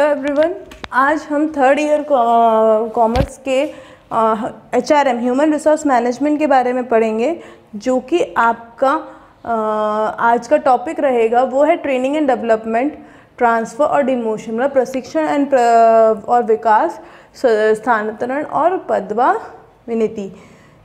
Everyone, आज हम third year commerce के HRM ह्यूमन रिसोर्स मैनेजमेंट के बारे में पढ़ेंगे, जो कि आपका आज का टॉपिक रहेगा। वो है ट्रेनिंग एंड डेवलपमेंट, ट्रांसफ़र और डिमोशन, मतलब प्रशिक्षण और विकास, स्थानांतरण और पदोन्नति।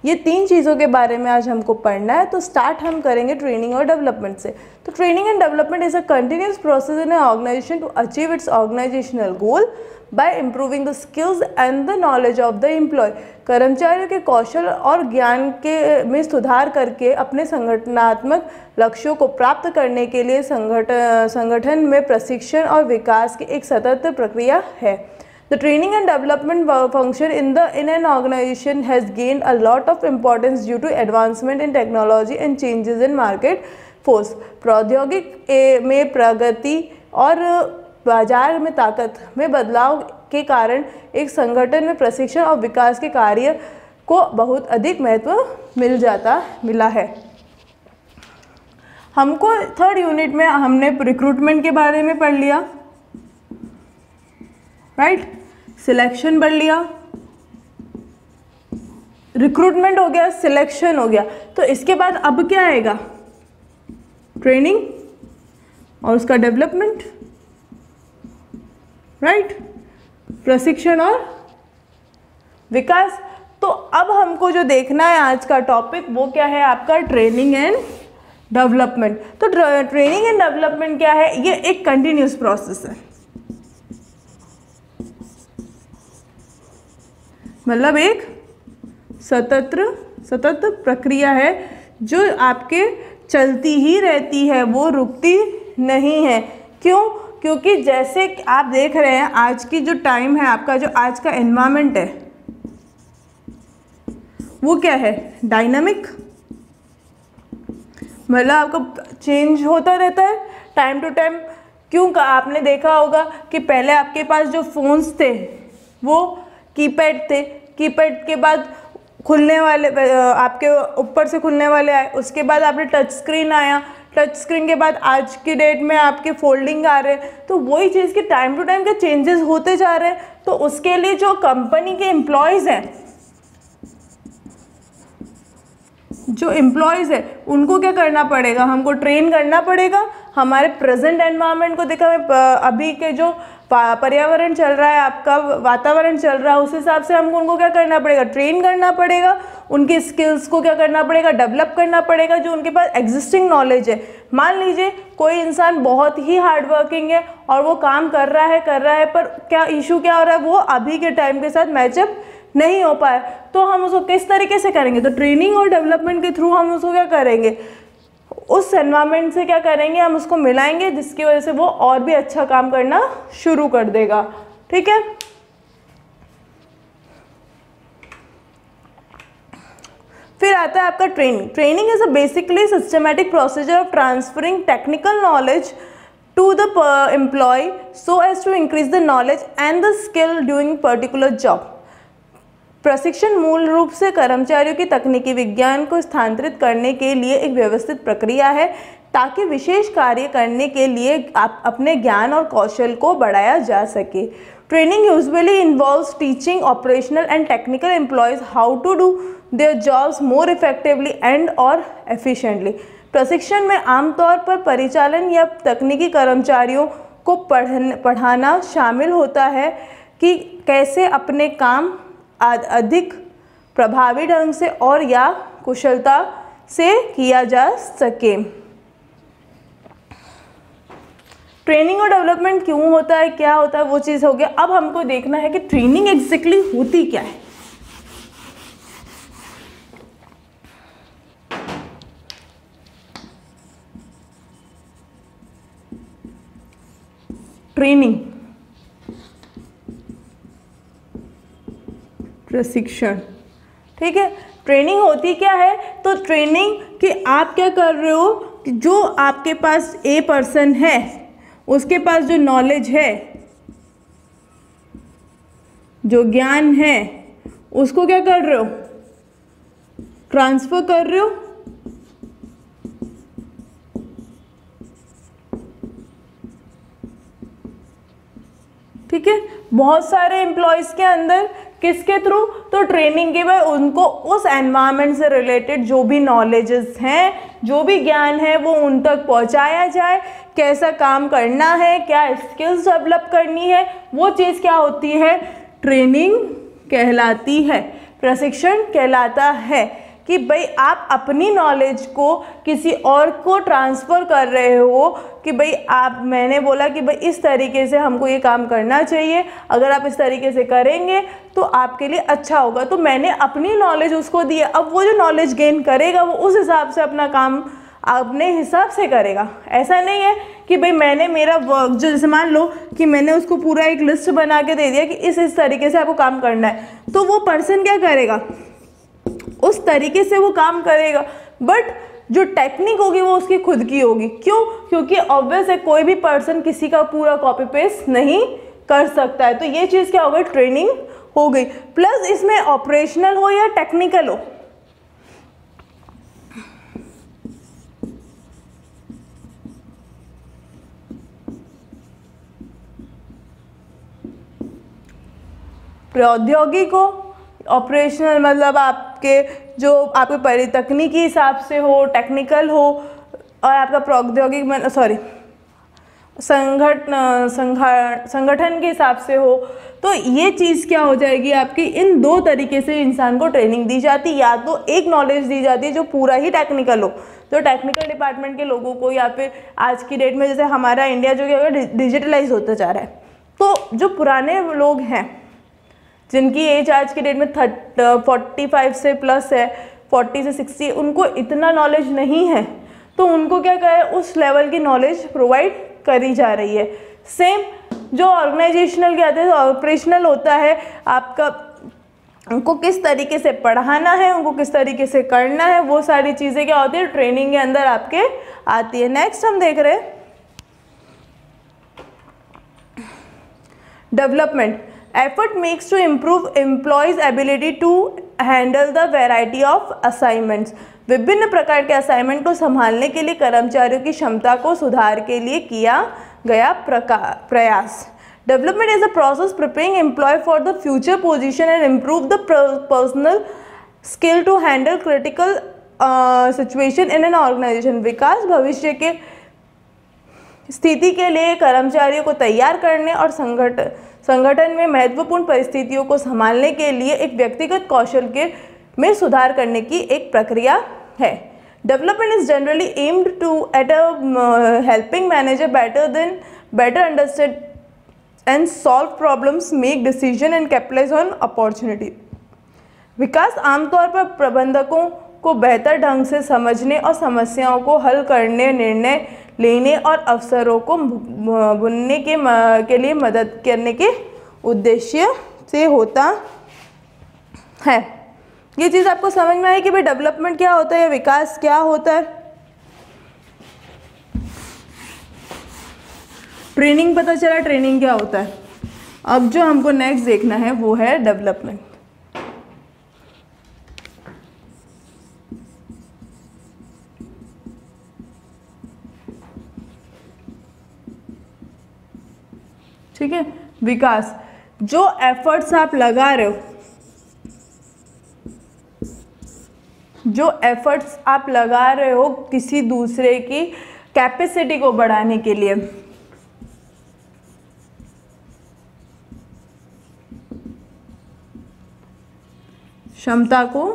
ये तीन चीज़ों के बारे में आज हमको पढ़ना है। तो स्टार्ट हम करेंगे ट्रेनिंग और डेवलपमेंट से। तो training and development is a continuous process in organisation to achieve its organisational goal by improving the skills and the knowledge of the employee. कर्मचारियों के कौशल और ज्ञान के में सुधार करके अपने संगठनात्मक लक्ष्यों को प्राप्त करने के लिए संगठन में प्रशिक्षण और विकास की एक सतत प्रक्रिया है। The training and development function in an organization has gained a lot of importance due to advancement in technology and changes in market force. प्रौद्योगिक में प्रगति और बाजार में ताकत में बदलाव के कारण एक संगठन में प्रशिक्षण और विकास के कार्य को बहुत अधिक महत्व मिला है। हमको थर्ड यूनिट में हमने रिक्रूटमेंट के बारे में पढ़ लिया, राइट। सिलेक्शन पढ़ लिया, रिक्रूटमेंट हो गया, सिलेक्शन हो गया। तो इसके बाद अब क्या आएगा? ट्रेनिंग और उसका डेवलपमेंट, राइट, प्रशिक्षण और विकास। तो अब हमको जो देखना है आज का टॉपिक, वो क्या है? आपका ट्रेनिंग एंड डेवलपमेंट। तो ट्रेनिंग एंड डेवलपमेंट क्या है? ये एक कंटिन्यूस प्रोसेस है, मतलब एक सतत प्रक्रिया है जो आपके चलती ही रहती है, वो रुकती नहीं है। क्यों? क्योंकि जैसे आप देख रहे हैं आज की जो टाइम है, आपका जो आज का एनवायरनमेंट है वो क्या है? डायनामिक, मतलब आपका चेंज होता रहता है टाइम टू टाइम। क्यों? आपने देखा होगा कि पहले आपके पास जो फ़ोन्स थे वो कीपैड थे, कीपैड के बाद खुलने वाले आपके ऊपर से खुलने वाले आए, उसके बाद आपने टच स्क्रीन आया, टच स्क्रीन के बाद आज की डेट में आपके फोल्डिंग आ रहे हैं। तो वही चीज़ के टाइम टू टाइम के चेंजेस होते जा रहे हैं। तो उसके लिए जो कंपनी के एम्प्लॉयज़ हैं, उनको क्या करना पड़ेगा? हमको ट्रेन करना पड़ेगा। हमारे प्रेजेंट एनवायरनमेंट को देखा, अभी के जो पर्यावरण चल रहा है, आपका वातावरण चल रहा है, उस हिसाब से हमको उनको क्या करना पड़ेगा? ट्रेन करना पड़ेगा। उनकी स्किल्स को क्या करना पड़ेगा? डेवलप करना पड़ेगा, जो उनके पास एग्जिस्टिंग नॉलेज है। मान लीजिए कोई इंसान बहुत ही हार्ड वर्किंग है और वो काम कर रहा है, पर क्या इशू क्या हो रहा है? वो अभी के टाइम के साथ मैचअप नहीं हो पाया। तो हम उसको किस तरीके से करेंगे? तो ट्रेनिंग और डेवलपमेंट के थ्रू हम उसको क्या करेंगे? उस एनवायरनमेंट से क्या करेंगे? हम उसको मिलाएंगे, जिसकी वजह से वो और भी अच्छा काम करना शुरू कर देगा। ठीक है। फिर आता है आपका training. Training is a basically systematic procedure of transferring technical knowledge to the employee so as to increase the knowledge and the skill during particular job. प्रशिक्षण मूल रूप से कर्मचारियों की तकनीकी विज्ञान को स्थानांतरित करने के लिए एक व्यवस्थित प्रक्रिया है, ताकि विशेष कार्य करने के लिए आप अपने ज्ञान और कौशल को बढ़ाया जा सके। Training usually involves teaching operational and technical employees how to do their jobs more effectively and और एफिशिएंटली। प्रशिक्षण में आमतौर पर परिचालन या तकनीकी कर्मचारियों को पढ़ाना शामिल होता है कि कैसे अपने काम अधिक प्रभावी ढंग से और या कुशलता से किया जा सके। ट्रेनिंग और डेवलपमेंट क्यों होता है, क्या होता है, वो चीज़ हो गया। अब हमको देखना है कि ट्रेनिंग एग्जैक्टली होती क्या है। ट्रेनिंग, प्रशिक्षण, ठीक है। ट्रेनिंग होती क्या है? तो ट्रेनिंग कि आप क्या कर रहे हो कि जो आपके पास ए पर्सन है, उसके पास जो नॉलेज है, जो ज्ञान है, उसको क्या कर रहे हो? ट्रांसफर कर रहे हो। ठीक ठीक है। बहुत सारे एम्प्लॉयज़ के अंदर किसके थ्रू, तो ट्रेनिंग के बाद उनको उस एनवायरनमेंट से रिलेटेड जो भी नॉलेजेस हैं, जो भी ज्ञान है वो उन तक पहुंचाया जाए, कैसा काम करना है, क्या स्किल्स डेवलप करनी है, वो चीज़ क्या होती है, ट्रेनिंग कहलाती है, प्रशिक्षण कहलाता है। कि भाई आप अपनी नॉलेज को किसी और को ट्रांसफ़र कर रहे हो कि भाई आप, मैंने बोला कि भाई इस तरीके से हमको ये काम करना चाहिए, अगर आप इस तरीके से करेंगे तो आपके लिए अच्छा होगा, तो मैंने अपनी नॉलेज उसको दी। अब वो जो नॉलेज गेन करेगा वो उस हिसाब से अपना काम अपने हिसाब से करेगा। ऐसा नहीं है कि भाई मैंने मेरा वर्क, जो जैसे मान लो कि मैंने उसको पूरा एक लिस्ट बना के दे दिया कि इस तरीके से आपको काम करना है, तो वो पर्सन क्या करेगा, उस तरीके से वो काम करेगा, बट जो टेक्निक होगी वो उसकी खुद की होगी। क्यों? क्योंकि ऑब्वियस है कोई भी पर्सन किसी का पूरा कॉपी पेस्ट नहीं कर सकता है। तो ये चीज़ क्या हो गई, ट्रेनिंग हो गई। प्लस इसमें ऑपरेशनल हो या टेक्निकल हो, प्रौद्योगिकी को, ऑपरेशनल मतलब आपके जो आपके परितकनीकी हिसाब से हो, टेक्निकल हो, और आपका प्रौद्योगिक संगठन के हिसाब से हो। तो ये चीज़ क्या हो जाएगी आपकी, इन दो तरीके से इंसान को ट्रेनिंग दी जाती है। या तो एक नॉलेज दी जाती है जो पूरा ही टेक्निकल हो, तो टेक्निकल डिपार्टमेंट के लोगों को, या फिर आज की डेट में जैसे हमारा इंडिया जो कि डिजिटलाइज होता जा रहा है, तो जो पुराने लोग हैं जिनकी एज आज की डेट में 45 से प्लस है, 40 से 60, उनको इतना नॉलेज नहीं है, तो उनको क्या कहे, उस लेवल की नॉलेज प्रोवाइड करी जा रही है। सेम जो ऑर्गेनाइजेशनल कहते हैं, ऑपरेशनल होता है आपका, उनको किस तरीके से पढ़ाना है, उनको किस तरीके से करना है, वो सारी चीज़ें क्या होती है, ट्रेनिंग के अंदर आपके आती है। नेक्स्ट हम देख रहे हैं development. Effort makes to improve employees' ability to handle the variety of assignments. विभिन्न प्रकार के असाइनमेंट को संभालने के लिए कर्मचारियों की क्षमता को सुधार के लिए किया गया प्रयास। Development is a process preparing employee for the future position and improve the personal skill to handle critical situation in an organization. विकास भविष्य के स्थिति के लिए कर्मचारियों को तैयार करने और संगठन में महत्वपूर्ण परिस्थितियों को संभालने के लिए एक व्यक्तिगत कौशल के में सुधार करने की एक प्रक्रिया है। Development is generally aimed to at helping manager better understand and solve problems, make decision and capitalise on opportunity. विकास आमतौर पर प्रबंधकों को बेहतर ढंग से समझने और समस्याओं को हल करने, निर्णय लेने और अवसरों को बुनने के लिए मदद करने के उद्देश्य से होता है। ये चीज़ आपको समझ में आई कि भाई डेवलपमेंट क्या होता है, विकास क्या होता है। ट्रेनिंग पता चला ट्रेनिंग क्या होता है। अब जो हमको नेक्स्ट देखना है वो है डेवलपमेंट। ठीक है, विकास, जो एफर्ट्स आप लगा रहे हो, जो एफर्ट्स आप लगा रहे हो किसी दूसरे की कैपेसिटी को बढ़ाने के लिए, क्षमता को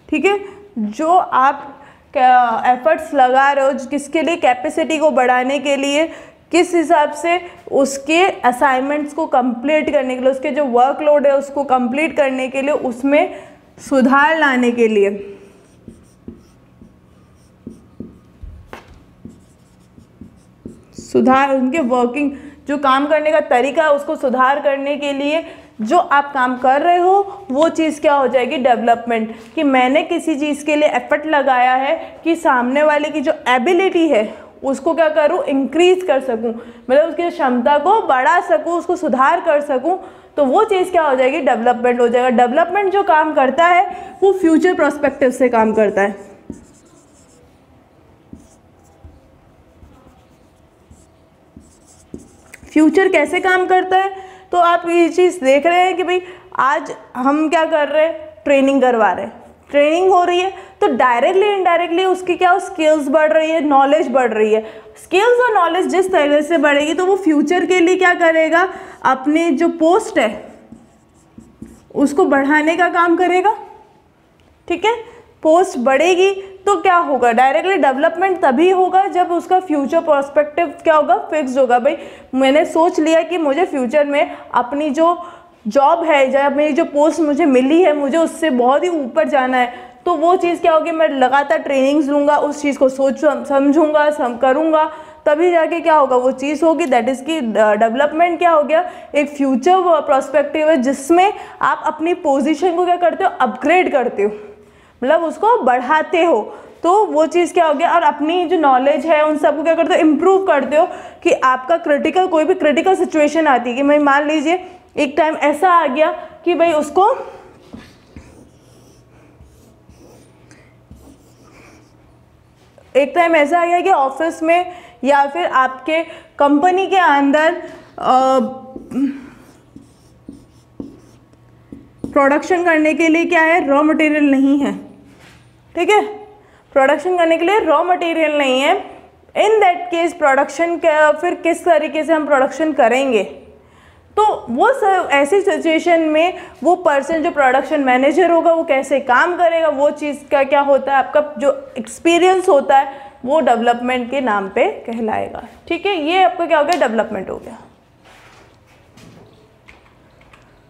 ठीक है, जो आप एफर्ट्स लगा रहे हो किसके लिए, कैपेसिटी को बढ़ाने के लिए, किस हिसाब से उसके असाइनमेंट्स को कंप्लीट करने के लिए, उसके जो वर्कलोड है उसको कंप्लीट करने के लिए, उसमें सुधार लाने के लिए, सुधार, उनके वर्किंग जो काम करने का तरीका है उसको सुधार करने के लिए जो आप काम कर रहे हो वो चीज़ क्या हो जाएगी, डेवलपमेंट। कि मैंने किसी चीज़ के लिए एफर्ट लगाया है कि सामने वाले की जो एबिलिटी है उसको क्या करूँ, इंक्रीज कर सकूँ, मतलब उसकी क्षमता को बढ़ा सकूँ, उसको सुधार कर सकूँ, तो वो चीज़ क्या हो जाएगी, डेवलपमेंट हो जाएगा। डेवलपमेंट जो काम करता है वो फ्यूचर प्रोस्पेक्टिव से काम करता है। फ्यूचर कैसे काम करता है, तो आप ये चीज़ देख रहे हैं कि भाई आज हम क्या कर रहे हैं, ट्रेनिंग करवा रहे हैं, ट्रेनिंग हो रही है, तो डायरेक्टली इनडायरेक्टली उसकी क्या स्किल्स बढ़ रही है, नॉलेज बढ़ रही है। स्किल्स और नॉलेज जिस तरह से बढ़ेगी तो वो फ्यूचर के लिए क्या करेगा, अपने जो पोस्ट है उसको बढ़ाने का काम करेगा। ठीक है, पोस्ट बढ़ेगी तो क्या होगा, डायरेक्टली डेवलपमेंट तभी होगा जब उसका फ्यूचर पर्सपेक्टिव क्या होगा, फिक्स्ड होगा। भाई मैंने सोच लिया कि मुझे फ्यूचर में अपनी जो जॉब है या मेरी जो पोस्ट मुझे मिली है मुझे उससे बहुत ही ऊपर जाना है, तो वो चीज़ क्या होगी, मैं लगातार ट्रेनिंग्स लूँगा, उस चीज़ को समझूंगा, करूँगा, तभी जाके क्या होगा, वो चीज़ होगी। दैट इज़ की डेवलपमेंट क्या हो गया, एक फ्यूचर पर्सपेक्टिव है जिसमें आप अपनी पोजीशन को क्या करते हो, अपग्रेड करते हो, मतलब उसको बढ़ाते हो। तो वो चीज़ क्या हो गया, और अपनी जो नॉलेज है उन सबको क्या करते हो, इम्प्रूव करते हो कि आपका कोई भी क्रिटिकल सिचुएशन आती है कि भाई मान लीजिए एक टाइम ऐसा आ गया कि भाई उसको एक टाइम ऐसा आ गया कि ऑफिस में या फिर आपके कंपनी के अंदर प्रोडक्शन करने के लिए क्या है, रॉ मटेरियल नहीं है। ठीक है, प्रोडक्शन करने के लिए रॉ मटेरियल नहीं है। इन दैट केस प्रोडक्शन का फिर किस तरीके से हम प्रोडक्शन करेंगे, तो वो सब ऐसी सिचुएशन में वो पर्सन जो प्रोडक्शन मैनेजर होगा वो कैसे काम करेगा, वो चीज़ का क्या होता है, आपका जो एक्सपीरियंस होता है वो डेवलपमेंट के नाम पे कहलाएगा। ठीक है, ये आपका क्या हो गया, डेवलपमेंट हो गया।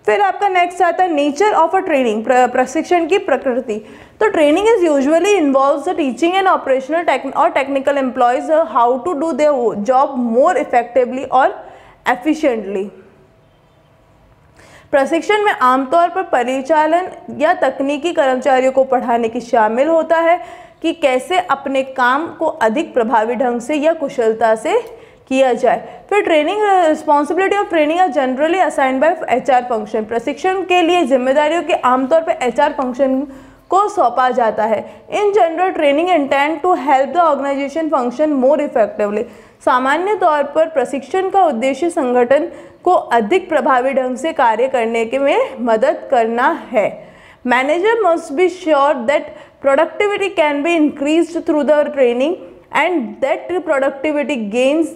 फिर आपका नेक्स्ट आता है नेचर ऑफ अ ट्रेनिंग, प्रशिक्षण की प्रकृति। तो training is usually involves the teaching and operational और technical employees how to do their job more effectively और एफिशिएंटली। प्रशिक्षण में आमतौर पर परिचालन या तकनीकी कर्मचारियों को पढ़ाने की शामिल होता है कि कैसे अपने काम को अधिक प्रभावी ढंग से या कुशलता से किया जाए। फिर training responsibility of training are generally assigned by HR function. प्रशिक्षण के लिए जिम्मेदारियों के आमतौर पर एचआर फंक्शन को सौंपा जाता है। In general training intend to help the organisation function more effectively. सामान्य तौर पर प्रशिक्षण का उद्देश्य संगठन को अधिक प्रभावी ढंग से कार्य करने के में मदद करना है। Manager must be sure that productivity can be increased through the training and that productivity gains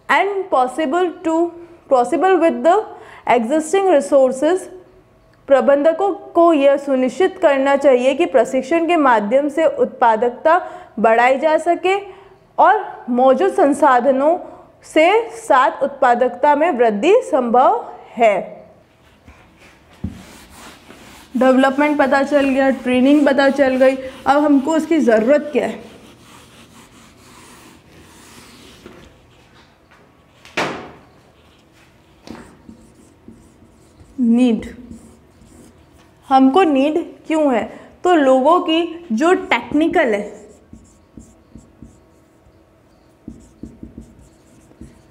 and possible with the existing resources। प्रबंधकों को यह सुनिश्चित करना चाहिए कि प्रशिक्षण के माध्यम से उत्पादकता बढ़ाई जा सके और मौजूद संसाधनों से साथ उत्पादकता में वृद्धि संभव है। डेवलपमेंट पता चल गया, ट्रेनिंग पता चल गई, अब हमको उसकी ज़रूरत क्या है। नीड, हमको नीड क्यों है, तो लोगों की जो टेक्निकल है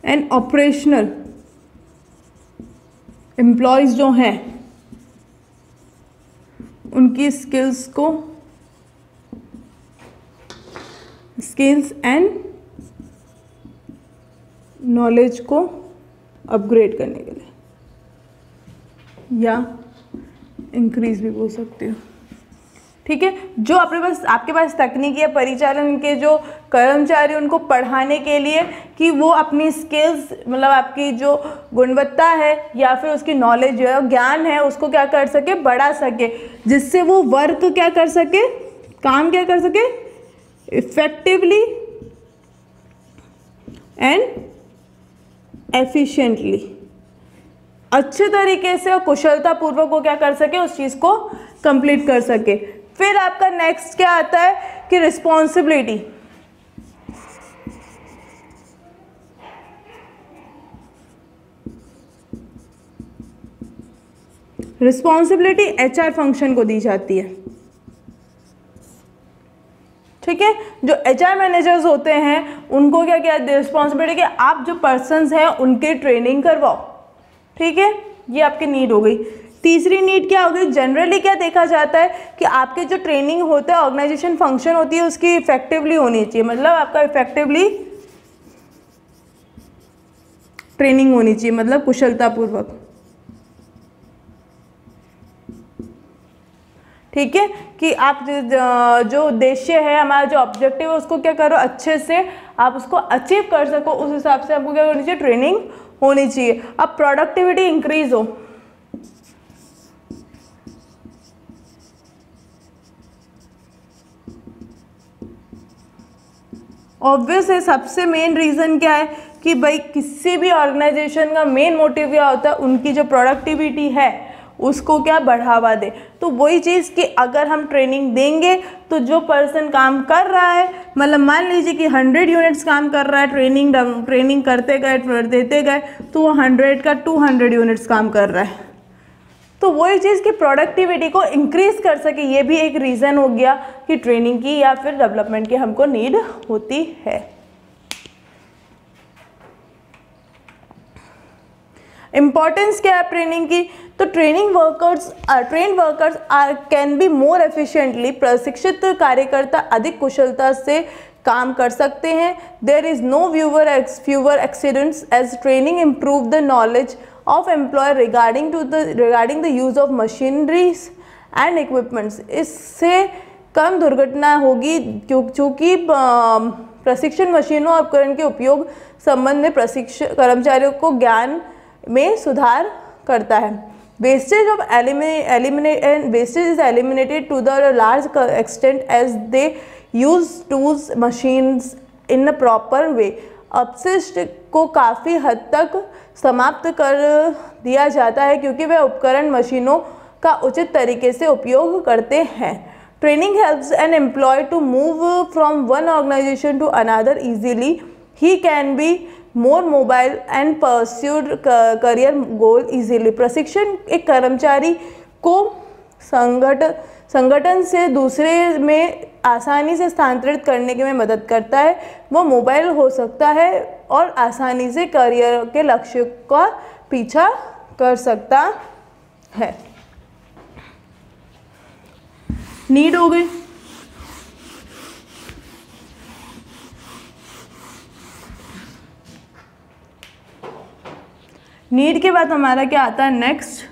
एंड ऑपरेशनल एम्प्लॉयज़ जो हैं उनकी स्किल्स एंड नॉलेज को अपग्रेड करने के लिए या इंक्रीज भी बोल सकते हो। ठीक है, जो आपके पास तकनीकी या परिचालन के जो कर्मचारी उनको पढ़ाने के लिए कि वो अपनी स्किल्स मतलब आपकी जो गुणवत्ता है या फिर उसकी नॉलेज जो है ज्ञान है उसको क्या कर सके, बढ़ा सके, जिससे वो वर्क क्या कर सके, काम क्या कर सके इफेक्टिवली एंड एफिशिएंटली, अच्छे तरीके से और कुशलता पूर्वक वो क्या कर सके, उस चीज़ को कंप्लीट कर सके। फिर आपका नेक्स्ट क्या आता है कि रिस्पॉन्सिबिलिटी। रिस्पॉन्सिबिलिटी एचआर फंक्शन को दी जाती है। ठीक है, जो एचआर मैनेजर्स होते हैं उनको क्या क्या रिस्पॉन्सिबिलिटी कि आप जो पर्सन्स हैं उनके ट्रेनिंग करवाओ। ठीक है, ये आपकी नीड हो गई। तीसरी नीड क्या हो गई, जनरली क्या देखा जाता है कि आपके जो ट्रेनिंग होता है, ऑर्गेनाइजेशन फंक्शन होती है उसकी इफेक्टिवली होनी चाहिए, मतलब आपका इफेक्टिवली ट्रेनिंग होनी चाहिए, मतलब कुशलतापूर्वक। ठीक है, कि आप जो उद्देश्य है, हमारा जो ऑब्जेक्टिव है, उसको क्या करो, अच्छे से आप उसको अचीव कर सको, उस हिसाब से आपको क्या होनी चाहिए, ट्रेनिंग होनी चाहिए। अब प्रोडक्टिविटी इंक्रीज हो, ऑब्वियस है, सबसे मेन रीज़न क्या है कि भाई किसी भी ऑर्गेनाइजेशन का मेन मोटिव क्या होता है, उनकी जो प्रोडक्टिविटी है उसको क्या बढ़ावा दे। तो वही चीज़ कि अगर हम ट्रेनिंग देंगे तो जो पर्सन काम कर रहा है, मतलब मान लीजिए कि 100 यूनिट्स काम कर रहा है, ट्रेनिंग करते गए देते गए, तो वो 100 का 200 यूनिट्स काम कर रहा है। तो वही चीज़ कि प्रोडक्टिविटी को इंक्रीज कर सके, ये भी एक रीज़न हो गया कि ट्रेनिंग की या फिर डेवलपमेंट की हमको नीड होती है। इम्पॉर्टेंस क्या है ट्रेनिंग की, तो trained workers can be more efficiently, प्रशिक्षित कार्यकर्ता अधिक कुशलता से काम कर सकते हैं। There is no fewer accidents as training improve the knowledge of employer regarding the use of machineries and equipments। इससे कम दुर्घटना होगी क्योंकि प्रशिक्षण मशीनों और उपकरण के उपयोग संबंध में कर्मचारियों को ज्ञान में सुधार करता है। Wastage is eliminated to the large extent as they use tools machines in a proper way. अपशिष्ट को काफ़ी हद तक समाप्त कर दिया जाता है क्योंकि वे उपकरण मशीनों का उचित तरीके से उपयोग करते हैं। Training helps an employee to move from one organisation to another easily. He can be more mobile and pursued career goal easily. प्रशिक्षण एक कर्मचारी को संगठन से दूसरे में आसानी से स्थानांतरित करने के में मदद करता है। वो मोबाइल हो सकता है और आसानी से करियर के लक्ष्य का पीछा कर सकता है। नीड हो गई। नीड के बाद हमारा क्या आता है नेक्स्ट,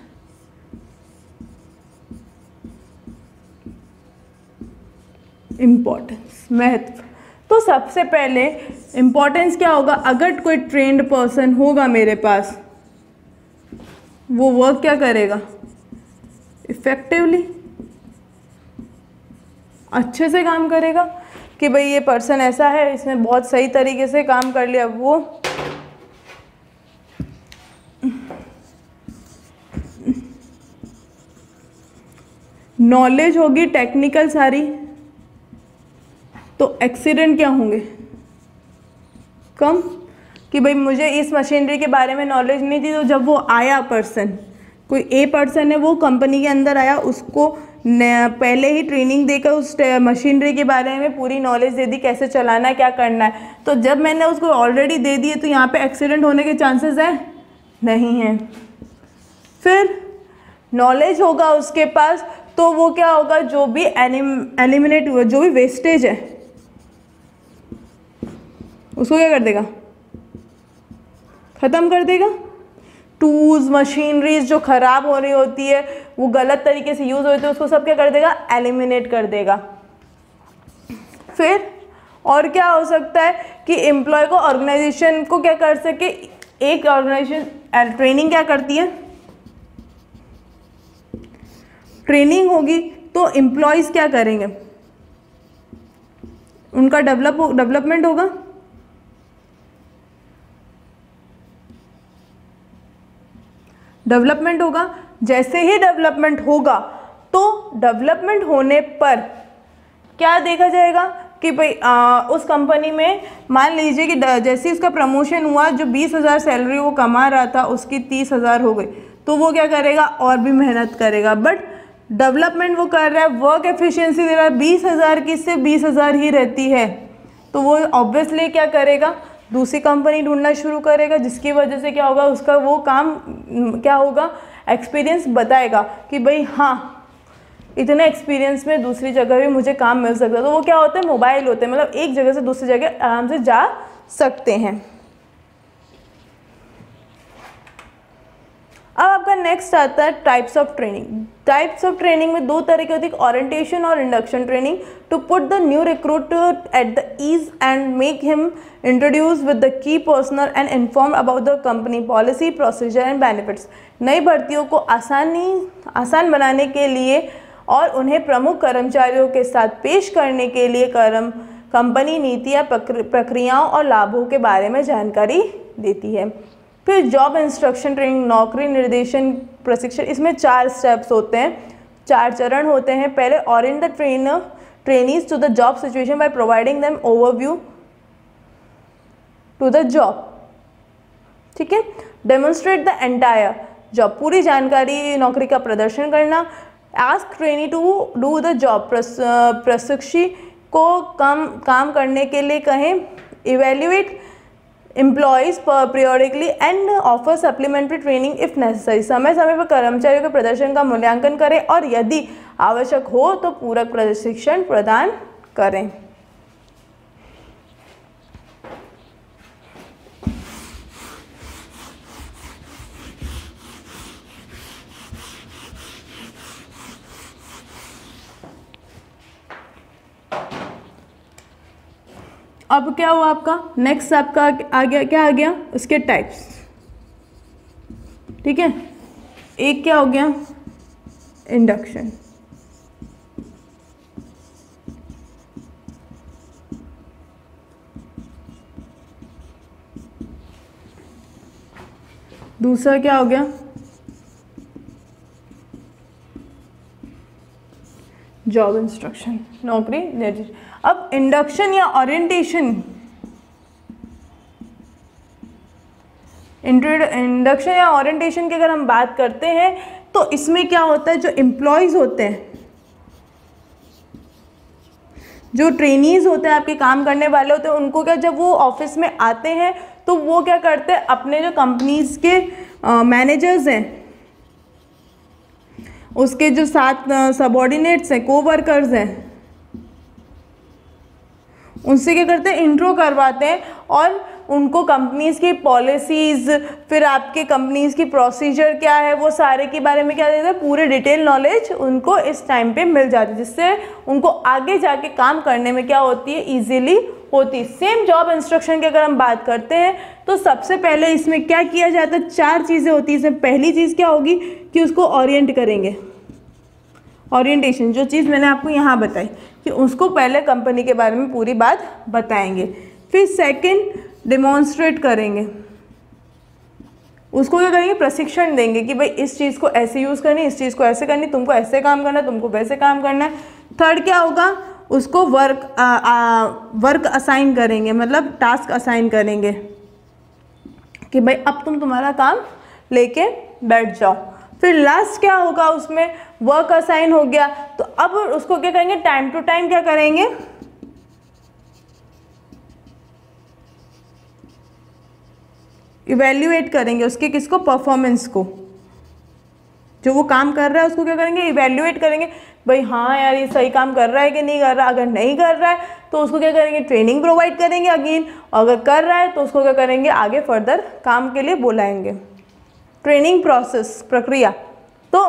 इम्पोर्टेंस, महत्व। तो सबसे पहले इम्पोर्टेंस क्या होगा, अगर कोई ट्रेंड पर्सन होगा मेरे पास, वो वर्क क्या करेगा, इफेक्टिवली, अच्छे से काम करेगा कि भाई ये पर्सन ऐसा है, इसने बहुत सही तरीके से काम कर लिया। वो नॉलेज होगी टेक्निकल सारी, तो एक्सीडेंट क्या होंगे, कम, कि भाई मुझे इस मशीनरी के बारे में नॉलेज नहीं थी, तो जब वो आया पर्सन, कोई ए पर्सन है, वो कंपनी के अंदर आया, उसको पहले ही ट्रेनिंग देकर उस मशीनरी के बारे में पूरी नॉलेज दे दी, कैसे चलाना है, क्या करना है। तो जब मैंने उसको ऑलरेडी दे दिए तो यहाँ पे एक्सीडेंट होने के चांसेस है, नहीं है। फिर नॉलेज होगा उसके पास, तो वो क्या होगा, जो भी एलिमिनेट हुआ, जो भी वेस्टेज है उसको क्या कर देगा, ख़त्म कर देगा। टूल्स मशीनरीज जो ख़राब हो रही होती है, वो गलत तरीके से यूज़ होती है, उसको सब क्या कर देगा, एलिमिनेट कर देगा। फिर और क्या हो सकता है कि एम्प्लॉय को ऑर्गेनाइजेशन को क्या कर सके, एक ऑर्गेनाइजेशन ट्रेनिंग क्या करती है, ट्रेनिंग होगी तो एम्प्लॉयज़ क्या करेंगे, उनका डेवलपमेंट होगा। डेवलपमेंट होगा, जैसे ही डेवलपमेंट होगा तो डेवलपमेंट होने पर क्या देखा जाएगा कि भाई उस कंपनी में मान लीजिए कि जैसे उसका प्रमोशन हुआ, जो 20,000 सैलरी वो कमा रहा था उसकी 30,000 हो गई, तो वो क्या करेगा, और भी मेहनत करेगा। बट डेवलपमेंट वो कर रहा है, वर्क एफिशिएंसी दे रहा है, 20,000 की सिर्फ 20,000 ही रहती है, तो वो ऑब्वियसली क्या करेगा, दूसरी कंपनी ढूंढना शुरू करेगा, जिसकी वजह से क्या होगा, उसका वो काम क्या होगा, एक्सपीरियंस बताएगा कि भाई हाँ इतने एक्सपीरियंस में दूसरी जगह भी मुझे काम मिल सकता है। तो वो क्या होता है, मोबाइल होते हैं, मतलब एक जगह से दूसरी जगह आराम से जा सकते हैं। अब आपका नेक्स्ट आता है types of training. Types of training में दो तरह की होती है, ओरिएंटेशन और induction training, to put the new recruit at the ease and make him introduce with the key personnel and inform about the company policy, procedure and benefits. नई भर्तियों को आसान बनाने के लिए और उन्हें प्रमुख कर्मचारियों के साथ पेश करने के लिए कंपनी नीतियाँ, प्रक्रियाओं और लाभों के बारे में जानकारी देती है। फिर जॉब इंस्ट्रक्शन ट्रेनिंग, नौकरी निर्देशन प्रशिक्षण। इसमें 4 स्टेप्स होते हैं, 4 चरण होते हैं। पहले orient the trainees to the job situation by providing them overview to the job, ठीक है। डेमोन्स्ट्रेट द एंटायर जॉब, पूरी जानकारी नौकरी का प्रदर्शन करना। Ask trainee to do the job, प्रशिक्षु को काम करने के लिए कहें। Evaluate employees periodically and offer supplementary training if necessary, समय समय पर कर्मचारियों के प्रदर्शन का मूल्यांकन करें और यदि आवश्यक हो तो पूरक प्रशिक्षण प्रदान करें। अब क्या हुआ आपका, नेक्स्ट आपका आ गया, क्या आ गया, उसके टाइप्स, ठीक है। एक क्या हो गया, इंडक्शन। दूसरा क्या हो गया, जॉब इंस्ट्रक्शन, नौकरी निर्देश। अब इंडक्शन या ओरिएंटेशन, इंडक्शन या ओरिएंटेशन की अगर हम बात करते हैं तो इसमें क्या होता है, जो एम्प्लॉयज़ होते हैं, जो ट्रेनीज होते हैं, आपके काम करने वाले होते हैं, उनको क्या, जब वो ऑफिस में आते हैं तो वो क्या करते हैं, अपने जो कंपनीज के मैनेजर्स हैं, उसके जो साथ सबऑर्डिनेट्स हैं, कोवर्कर्स हैं, उनसे क्या करते हैं, इंट्रो करवाते हैं और उनको कंपनीज की पॉलिसीज़, फिर आपके कंपनीज की प्रोसीजर क्या है, वो सारे के बारे में क्या देते हैं, पूरे डिटेल नॉलेज उनको इस टाइम पे मिल जाती है, जिससे उनको आगे जाके काम करने में क्या होती है, ईजिली होती है। सेम जॉब इंस्ट्रक्शन की अगर हम बात करते हैं तो सबसे पहले इसमें क्या किया जाता है, 4 चीज़ें होती है। इसमें पहली चीज़ क्या होगी कि उसको ओरिएंट करेंगे, ओरिएंटेशन, जो चीज़ मैंने आपको यहाँ बताई कि उसको पहले कंपनी के बारे में पूरी बात बताएंगे। फिर सेकंड, डेमोन्स्ट्रेट करेंगे, उसको क्या करेंगे, प्रशिक्षण देंगे कि भाई इस चीज़ को ऐसे यूज़ करनी, इस चीज़ को ऐसे करनी, तुमको ऐसे काम करना है, तुमको वैसे काम करना है। थर्ड क्या होगा, उसको वर्क असाइन करेंगे, मतलब टास्क असाइन करेंगे कि भाई अब तुम्हारा काम लेके बैठ जाओ। फिर लास्ट क्या होगा, उसमें वर्क असाइन हो गया तो अब उसको क्या करेंगे, टाइम टू टाइम क्या करेंगे, इवैल्यूएट करेंगे उसके किसको, परफॉर्मेंस को, जो वो काम कर रहा है उसको क्या करेंगे, इवैल्यूएट करेंगे, भाई हाँ यार ये सही काम कर रहा है कि नहीं कर रहा। अगर नहीं कर रहा है तो उसको क्या करेंगे, ट्रेनिंग प्रोवाइड करेंगे अगेन, अगर कर रहा है तो उसको क्या करेंगे, आगे फर्दर काम के लिए बुलाएंगे। ट्रेनिंग प्रोसेस, प्रक्रिया, तो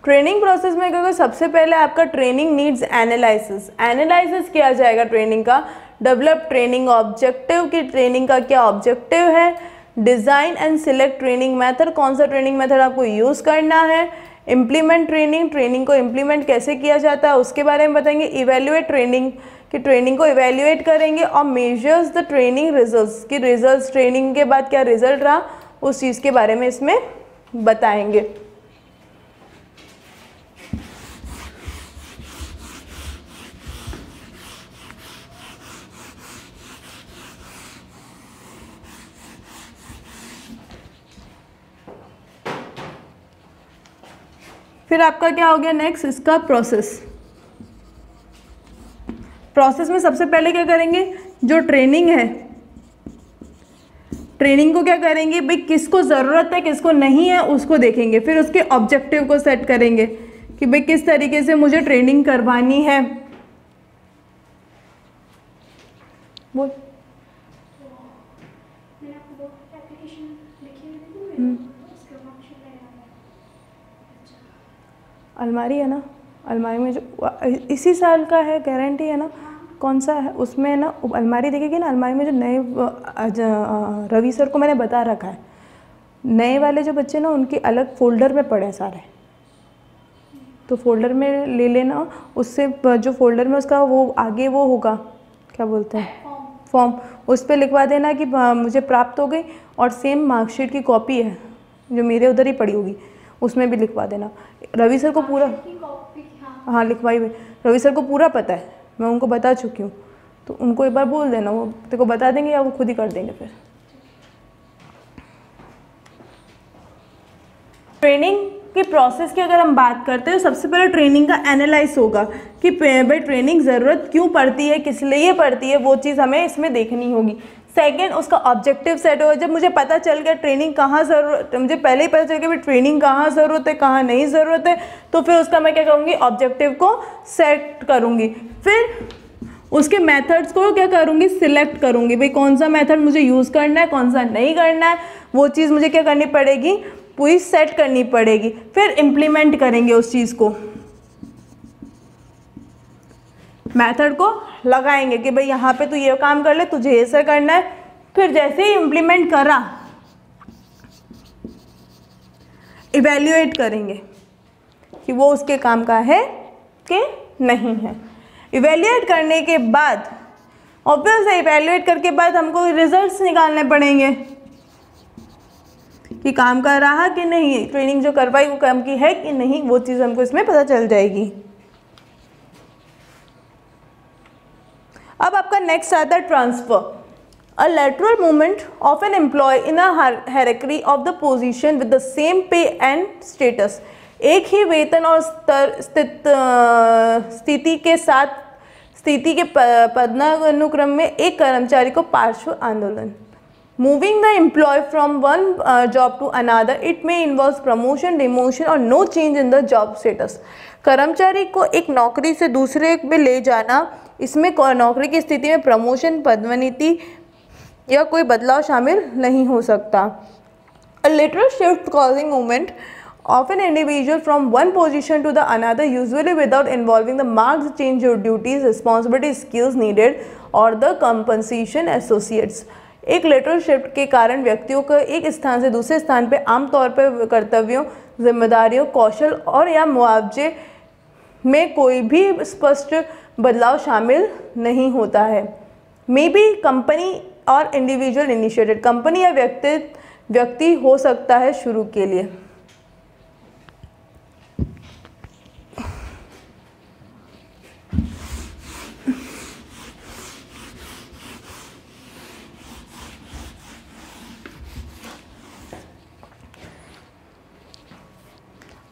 ट्रेनिंग प्रोसेस में क्या होगा, सबसे पहले आपका ट्रेनिंग नीड्स एनालिसिस किया जाएगा ट्रेनिंग का। डेवलप ट्रेनिंग ऑब्जेक्टिव, की ट्रेनिंग का क्या ऑब्जेक्टिव है। Design and select training method, कौन सा ट्रेनिंग मेथड आपको यूज़ करना है। इम्प्लीमेंट ट्रेनिंग को इम्प्लीमेंट कैसे किया जाता है उसके बारे में बताएंगे। इवेल्युएट ट्रेनिंग, कि ट्रेनिंग को इवेल्युएट करेंगे। और मेजर्स द ट्रेनिंग रिजल्ट्स, कि रिजल्ट्स ट्रेनिंग के बाद क्या रिजल्ट रहा उस चीज़ के बारे में इसमें बताएंगे। फिर आपका क्या हो गया नेक्स्ट, इसका प्रोसेस में सबसे पहले क्या करेंगे, जो ट्रेनिंग है ट्रेनिंग को क्या करेंगे भाई, किसको ज़रूरत है किसको नहीं है उसको देखेंगे, फिर उसके ऑब्जेक्टिव को सेट करेंगे कि भाई किस तरीके से मुझे ट्रेनिंग करवानी है। बोल। अलमारी है ना, अलमारी में जो इसी साल का है, गारंटी है ना, कौन सा है उसमें ना अलमारी देखेगी ना, अलमारी में जो नए रवि सर को मैंने बता रखा है, नए वाले जो बच्चे ना उनके अलग फोल्डर में पड़े हैं सारे, तो फोल्डर में ले लेना, उससे जो फोल्डर में उसका वो आगे वो होगा क्या बोलते हैं फॉर्म, उस पर लिखवा देना कि मुझे प्राप्त हो गई, और सेम मार्कशीट की कॉपी है जो मेरे उधर ही पड़ी होगी उसमें भी लिखवा देना। रवि सर को पूरा, हाँ लिखवाई हुई, रवि सर को पूरा पता है, मैं उनको बता चुकी हूँ, तो उनको एक बार बोल देना, वो तेरे को बता देंगे या वो खुद ही कर देंगे। फिर ट्रेनिंग की प्रोसेस की अगर हम बात करते हैं तो सबसे पहले ट्रेनिंग का एनालाइज होगा कि भाई ट्रेनिंग ज़रूरत क्यों पड़ती है, किस लिए पड़ती है, वो चीज़ हमें इसमें देखनी होगी। सेकंड, उसका ऑब्जेक्टिव सेट होगा। जब मुझे पता चल गया ट्रेनिंग कहाँ ज़रूरत, मुझे पहले ही पता चल गया कि ट्रेनिंग कहाँ ज़रूरत है कहाँ नहीं ज़रूरत है, तो फिर उसका मैं क्या करूँगी, ऑब्जेक्टिव को सेट करूँगी। फिर उसके मेथड्स को क्या करूँगी, सिलेक्ट करूँगी, भाई कौन सा मेथड मुझे यूज़ करना है कौन सा नहीं करना है, वो चीज़ मुझे क्या करनी पड़ेगी, पूरी सेट करनी पड़ेगी। फिर इम्प्लीमेंट करेंगे उस चीज़ को, मेथड को लगाएंगे कि भाई यहाँ पे तू ये काम कर ले, तुझे ऐसा करना है। फिर जैसे ही इम्प्लीमेंट करा, इवैल्यूएट करेंगे कि वो उसके काम का है कि नहीं है। इवैल्यूएट करने के बाद ऑब्वियस है, इवैल्यूएट करके बाद हमको रिजल्ट्स निकालने पड़ेंगे कि काम कर रहा कि नहीं, ट्रेनिंग जो करवाई वो काम की है कि नहीं, वो चीज़ हमको इसमें पता चल जाएगी। अब आपका नेक्स्ट आता है transfer. A lateral movement of an employee in a hierarchy of the position with the same pay and status. एक ही वेतन और स्थिति के साथ स्थिति के पदानुक्रम में एक कर्मचारी को पार्श्व आंदोलन। Moving the employee from one job to another, it may involve promotion, demotion or no change in the job status. कर्मचारी को एक नौकरी से दूसरे में ले जाना, इसमें नौकरी की स्थिति में प्रमोशन, पदोन्नति या कोई बदलाव शामिल नहीं हो सकता। A lateral shift causing movement of an individual from one position to the another, usually without involving the marked change of duties, responsibilities, skills needed or the compensation associates. एक लेटरल शिफ्ट के कारण व्यक्तियों को एक स्थान से दूसरे स्थान पर आमतौर पर कर्तव्यों, जिम्मेदारियों, कौशल और या मुआवजे में कोई भी स्पष्ट बदलाव शामिल नहीं होता है। मे बी कंपनी और इंडिविजुअल इनिशिएटेड, कंपनी या व्यक्ति हो सकता है शुरू के लिए।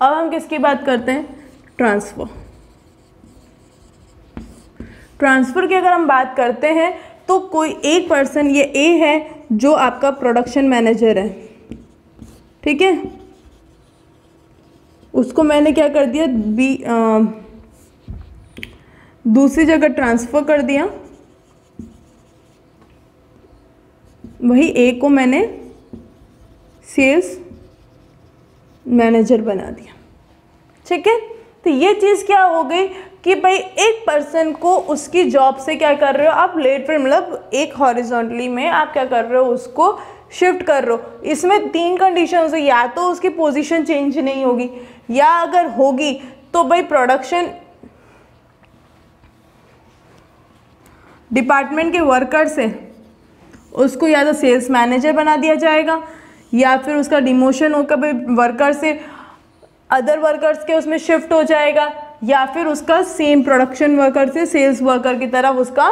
अब हम किसकी बात करते हैं, ट्रांसफ़र। ट्रांसफ़र की अगर हम बात करते हैं तो कोई एक पर्सन, ये ए है जो आपका प्रोडक्शन मैनेजर है, ठीक है, उसको मैंने क्या कर दिया, दूसरी जगह ट्रांसफ़र कर दिया, वही ए को मैंने सेल्स मैनेजर बना दिया, ठीक है। तो ये चीज़ क्या हो गई कि भाई एक पर्सन को उसकी जॉब से क्या कर रहे हो आप, लेटरल मतलब एक हॉरिजॉन्टली में आप क्या कर रहे हो, उसको शिफ्ट कर रहे हो। इसमें तीन कंडीशन से, या तो उसकी पोजीशन चेंज नहीं होगी, या अगर होगी तो भाई प्रोडक्शन डिपार्टमेंट के वर्कर से उसको या तो सेल्स मैनेजर बना दिया जाएगा, या फिर उसका डिमोशन होकर भाई वर्कर से अदर वर्कर्स के उसमें शिफ्ट हो जाएगा, या फिर उसका सेम प्रोडक्शन वर्कर से सेल्स वर्कर की तरफ उसका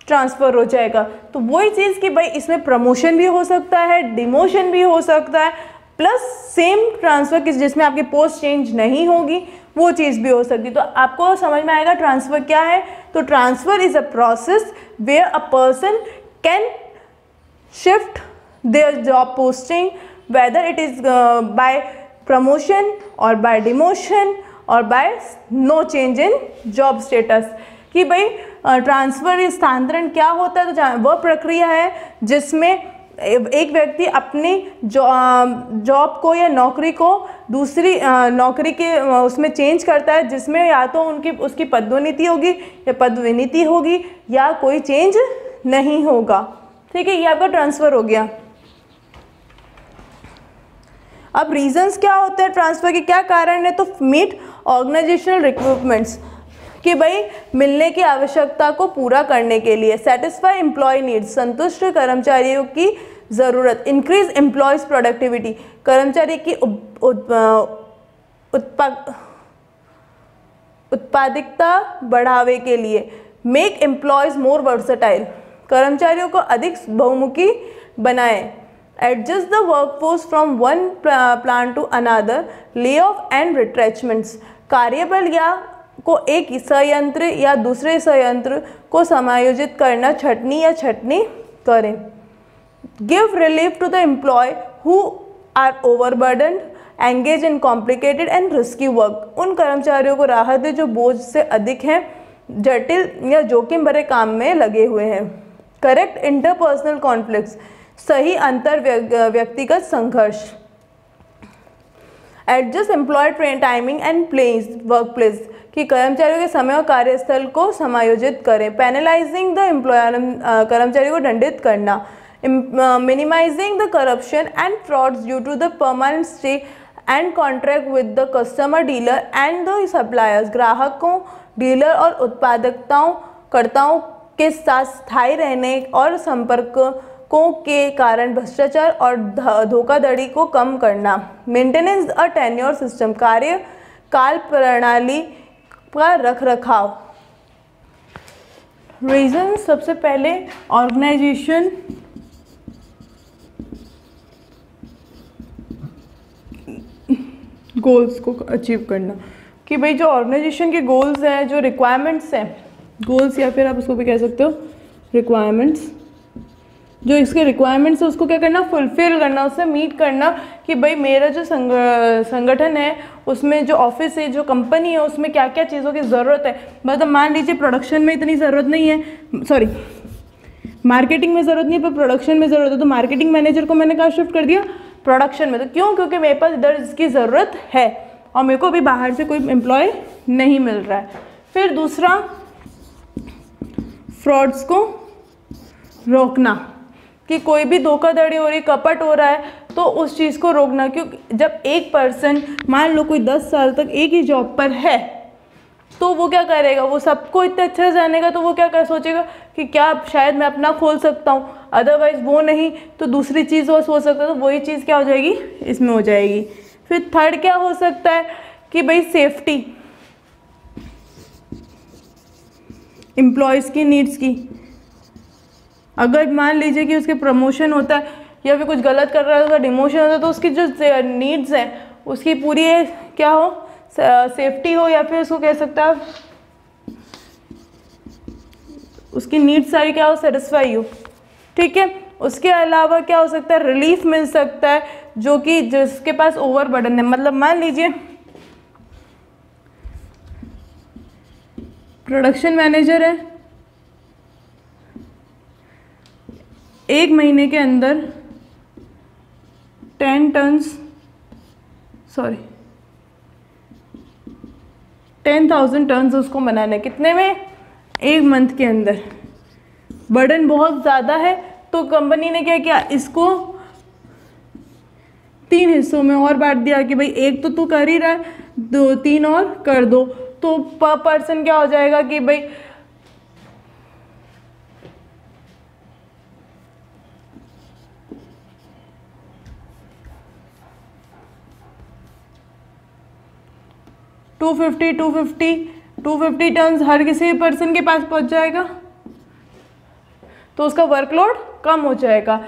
ट्रांसफ़र हो जाएगा। तो वही चीज़ कि भाई इसमें प्रमोशन भी हो सकता है, डिमोशन भी हो सकता है, प्लस सेम ट्रांसफ़र किस जिसमें आपकी पोस्ट चेंज नहीं होगी वो चीज़ भी हो सकती है। तो आपको समझ में आएगा ट्रांसफ़र क्या है। तो transfer is a process where a person can shift their job posting, whether it is by promotion or by demotion or by no change in job status। कि भाई ट्रांसफ़र स्थानांतरण क्या होता है, तो वह प्रक्रिया है जिसमें एक व्यक्ति अपनी जॉब को या नौकरी को दूसरी नौकरी के उसमें चेंज करता है, जिसमें या तो उसकी पदोन्नति होगी या पदविन्नति होगी या कोई चेंज नहीं होगा। ठीक है, ये आपका ट्रांसफ़र हो गया। अब रीजंस क्या होते हैं ट्रांसफ़र के, क्या कारण है, तो मीट ऑर्गेनाइजेशनल रिक्वायरमेंट्स, कि भाई मिलने की आवश्यकता को पूरा करने के लिए। सेटिस्फाई एम्प्लॉय नीड्स, संतुष्ट कर्मचारियों की ज़रूरत। इंक्रीज एम्प्लॉयज़ प्रोडक्टिविटी, कर्मचारी की उत्पादकता बढ़ावे के लिए। मेक एम्प्लॉयज़ मोर वर्सेटाइल, कर्मचारियों को अधिक बहुमुखी बनाएं। Adjust the workforce from one plant to another, lay off and retrenchments, कार्यबल या को एक संयंत्र या दूसरे संयंत्र को समायोजित करना, छटनी या छटनी करें। Give relief to the employ who are overburdened, engage in complicated and risky work, उन कर्मचारियों को राहत दे जो बोझ से अधिक हैं, जटिल या जोखिम भरे काम में लगे हुए हैं। करेक्ट इंटरपर्सनल कॉन्फ्लिक्ट्स, सही अंतर व्यक्तिगत संघर्ष। Adjust employee timing and place work place, कि कर्मचारियों के समय और कार्यस्थल को समायोजित करें। पेनलाइजिंग द एम्प्लॉयर, कर्मचारी को दंडित करना। Minimising the corruption and frauds due to the permanent stay and contract with the customer, dealer and the suppliers, ग्राहकों, डीलर और उत्पादकताओं के साथ स्थायी रहने और संपर्कों के कारण भ्रष्टाचार और धोखाधड़ी को कम करना। मेंटेनेंस अ टेन्योर सिस्टम, कार्य काल प्रणाली का रख रखाव। रीजन, सबसे पहले ऑर्गेनाइजेशन गोल्स को अचीव करना, कि भाई जो ऑर्गेनाइजेशन के गोल्स हैं, जो रिक्वायरमेंट्स हैं, गोल्स या फिर आप उसको भी कह सकते हो रिक्वायरमेंट्स, जो इसके रिक्वायरमेंट्स है उसको क्या करना, फुलफिल करना, उससे मीट करना, कि भाई मेरा जो संगठन है उसमें, जो ऑफिस है, जो कंपनी है, उसमें क्या क्या चीज़ों की ज़रूरत है। मतलब मान लीजिए प्रोडक्शन में इतनी ज़रूरत नहीं है, सॉरी मार्केटिंग में ज़रूरत नहीं है, पर प्रोडक्शन में ज़रूरत है, तो मार्केटिंग मैनेजर को मैंने कहाँ शिफ्ट कर दिया, प्रोडक्शन में। तो क्यों, क्योंकि मेरे पास इधर इसकी ज़रूरत है और मेरे को भी बाहर से कोई एम्प्लॉय नहीं मिल रहा है। फिर दूसरा, फ्रॉड्स को रोकना, कि कोई भी धोखाधड़ी हो रही, कपट हो रहा है, तो उस चीज़ को रोकना। क्योंकि जब एक पर्सन, मान लो कोई 10 साल तक एक ही जॉब पर है, तो वो क्या करेगा, वो सबको इतने अच्छे से जानेगा, तो वो क्या कर सोचेगा कि क्या शायद मैं अपना खोल सकता हूँ, अदरवाइज़ वो नहीं तो दूसरी चीज़ वो सोच सकता है, तो वही चीज़ क्या हो जाएगी, इसमें हो जाएगी। फिर थर्ड क्या हो सकता है कि भाई सेफ्टी, एम्प्लॉयज़ की नीड्स की। अगर मान लीजिए कि उसके प्रमोशन होता है या फिर कुछ गलत कर रहा है, उसका डिमोशन होता है, तो उसकी जो नीड्स हैं उसकी पूरी क्या हो, सेफ्टी हो, या फिर उसको कह सकता है उसकी नीड्स सारी क्या हो, सेटिस्फाई हो। ठीक है, उसके अलावा क्या हो सकता है, रिलीफ मिल सकता है, जो कि जिसके पास ओवरबर्डन है। मतलब मान लीजिए प्रोडक्शन मैनेजर है, एक महीने के अंदर 10,000 टन्स उसको बनाना है। कितने में, एक मंथ के अंदर। बर्डन बहुत ज़्यादा है, तो कंपनी ने क्या किया, इसको 3 हिस्सों में और बांट दिया कि भाई एक तो तू कर ही रहा है, 2-3 और कर दो, तो पर पर्सन क्या हो जाएगा कि भाई टू फिफ्टी टन्स हर किसी पर्सन के पास पहुंच जाएगा, तो उसका वर्कलोड कम हो जाएगा।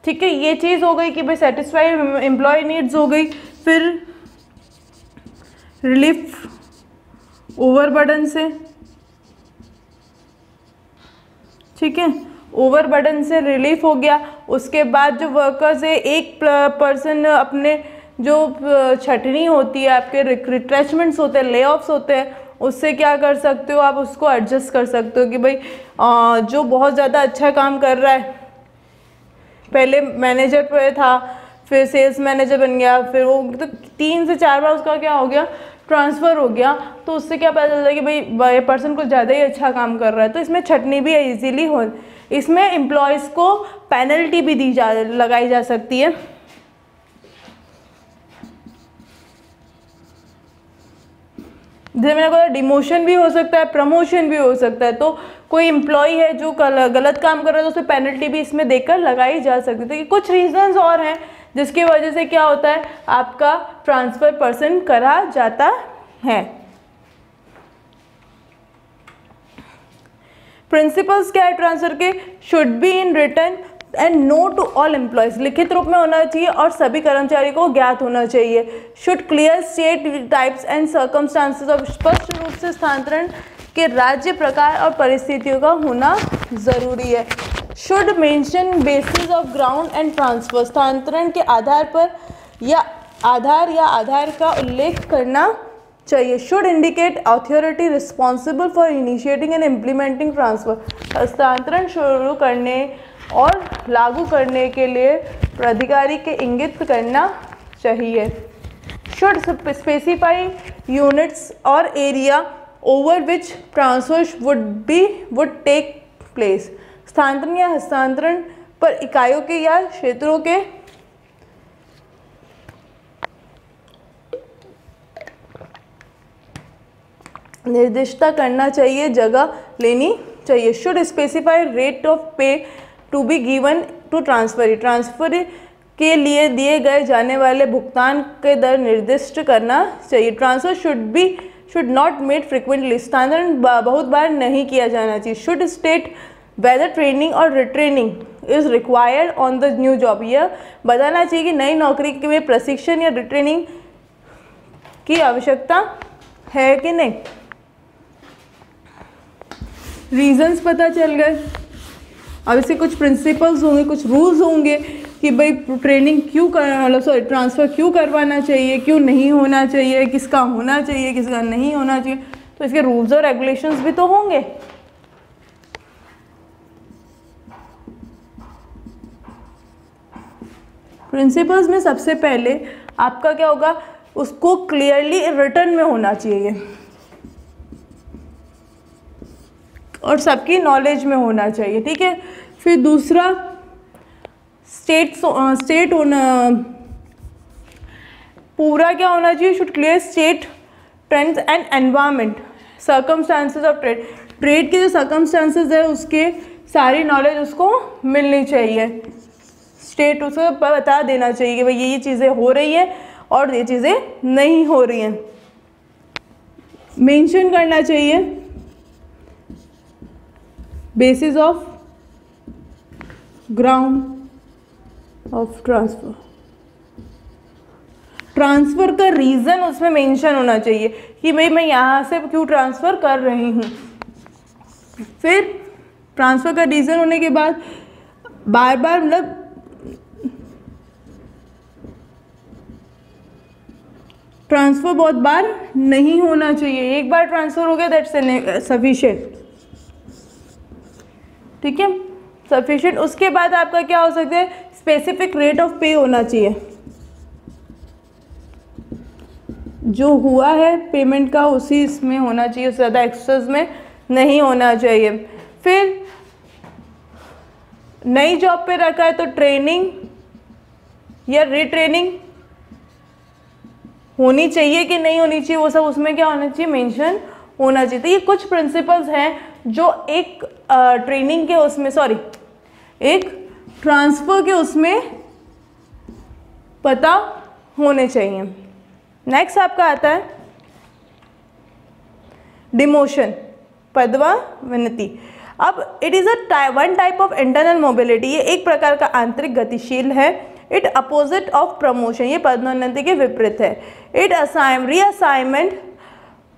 ठीक है, ये चीज़ हो गई कि भाई सेटिस्फाई एम्प्लॉय नीड्स हो गई। फिर रिलीफ ओवरबर्डन से, ठीक है, ओवरबर्डन से रिलीफ हो गया। उसके बाद जो वर्कर्स है, एक पर्सन अपने जो छटनी होती है, आपके रिट्रेचमेंट्स होते हैं, ले ऑफ्स होते हैं, उससे क्या कर सकते हो आप, उसको एडजस्ट कर सकते हो कि भाई जो बहुत ज़्यादा अच्छा काम कर रहा है, पहले मैनेजर पे था, फिर सेल्स मैनेजर बन गया, फिर वो तो 3 से 4 बार उसका क्या हो गया, ट्रांसफ़र हो गया, तो उससे क्या पता चलता है कि भाई ये पर्सन कुछ ज़्यादा ही अच्छा काम कर रहा है। तो इसमें छटनी भी इजीली हो, इसमें एम्प्लॉयज़ को पेनल्टी भी लगाई जा सकती है। जैसे मैंने कहा डिमोशन भी हो सकता है, प्रमोशन भी हो सकता है। तो कोई एम्प्लॉय है जो गलत काम कर रहा है तो उसे पेनल्टी भी इसमें देकर लगाई जा सकती है। कुछ रीजंस और हैं जिसकी वजह से क्या होता है, आपका ट्रांसफ़र पर्सन करा जाता है। प्रिंसिपल्स क्या है ट्रांसफ़र के, should be in written and know to all employees, लिखित रूप में होना चाहिए और सभी कर्मचारी को ज्ञात होना चाहिए। Should clear state types and circumstances of, स्पष्ट रूप से स्थानांतरण के राज्य, प्रकार और परिस्थितियों का होना ज़रूरी है। Should mention basis of ground and transfer, स्थानांतरण के आधार पर या आधार का उल्लेख करना चाहिए। Should indicate authority responsible for initiating and implementing transfer, हस्तांतरण शुरू करने और लागू करने के लिए प्राधिकारी के इंगित करना चाहिए। शुड स्पेसिफाई यूनिट्स और area over which transfer would take place, स्थानांतरण या हस्तांतरण पर इकाइयों के या क्षेत्रों के निर्दिष्टता करना चाहिए, जगह लेनी चाहिए। Should specify rate of pay to be given to transfer के लिए दिए गए जाने वाले भुगतान के दर निर्दिष्ट करना चाहिए। Transfer should not made frequently, स्थानांतरण बहुत बार नहीं किया जाना चाहिए। शुड स्टेट वेदर ट्रेनिंग और retraining is required on the new job, यह बताना चाहिए कि नई नौकरी के लिए प्रशिक्षण या रिट्रेनिंग की आवश्यकता है कि नहीं। रीजंस पता चल गए। अब इसके कुछ प्रिंसिपल्स होंगे, कुछ रूल्स होंगे कि भाई ट्रेनिंग क्यों ट्रांसफ़र क्यों करवाना चाहिए, क्यों नहीं होना चाहिए, किसका होना चाहिए, किसका नहीं होना चाहिए। तो इसके रूल्स और रेगुलेशंस भी तो होंगे। प्रिंसिपल्स में सबसे पहले आपका क्या होगा, उसको क्लियरली रिटर्न में होना चाहिए और सबकी नॉलेज में होना चाहिए, ठीक है। फिर दूसरा स्टेट होना, पूरा क्या होना चाहिए, should clear state trends and environment, circumstances of trade के जो सर्कमस्टांसेस है उसके सारी नॉलेज उसको मिलनी चाहिए। स्टेट उसको बता देना चाहिए कि भाई ये चीज़ें हो रही हैं और ये चीज़ें नहीं हो रही हैं। मेंशन करना चाहिए basis of ground of transfer का रीज़न उसमें मेंशन होना चाहिए कि भाई मैं यहाँ से क्यों ट्रांसफ़र कर रही हूँ। फिर ट्रांसफ़र का रीज़न होने के बाद बार बार मतलब ट्रांसफ़र बहुत बार नहीं होना चाहिए, एक बार ट्रांसफ़र हो गया दैट्स सफिशिएंट, ठीक है, सफिशिएंट। उसके बाद आपका क्या हो सकता है, स्पेसिफिक रेट ऑफ पे होना चाहिए, जो हुआ है पेमेंट का उसी इसमें होना चाहिए, उससे ज़्यादा एक्स्ट्रास में नहीं होना चाहिए। फिर नई जॉब पे रखा है तो ट्रेनिंग या रिट्रेनिंग होनी चाहिए कि नहीं होनी चाहिए, वो सब उसमें क्या होना चाहिए, मेंशन होना चाहिए। तो ये कुछ प्रिंसिपल्स हैं जो एक ट्रेनिंग के उसमें एक ट्रांसफ़र के उसमें पता होने चाहिए। नेक्स्ट आपका आता है डिमोशन, पदोन्नति। अब it is one type of internal mobility, ये एक प्रकार का आंतरिक गतिशील है। इट अपोजिट ऑफ प्रमोशन, ये पदोन्नति के विपरीत है। It reassignment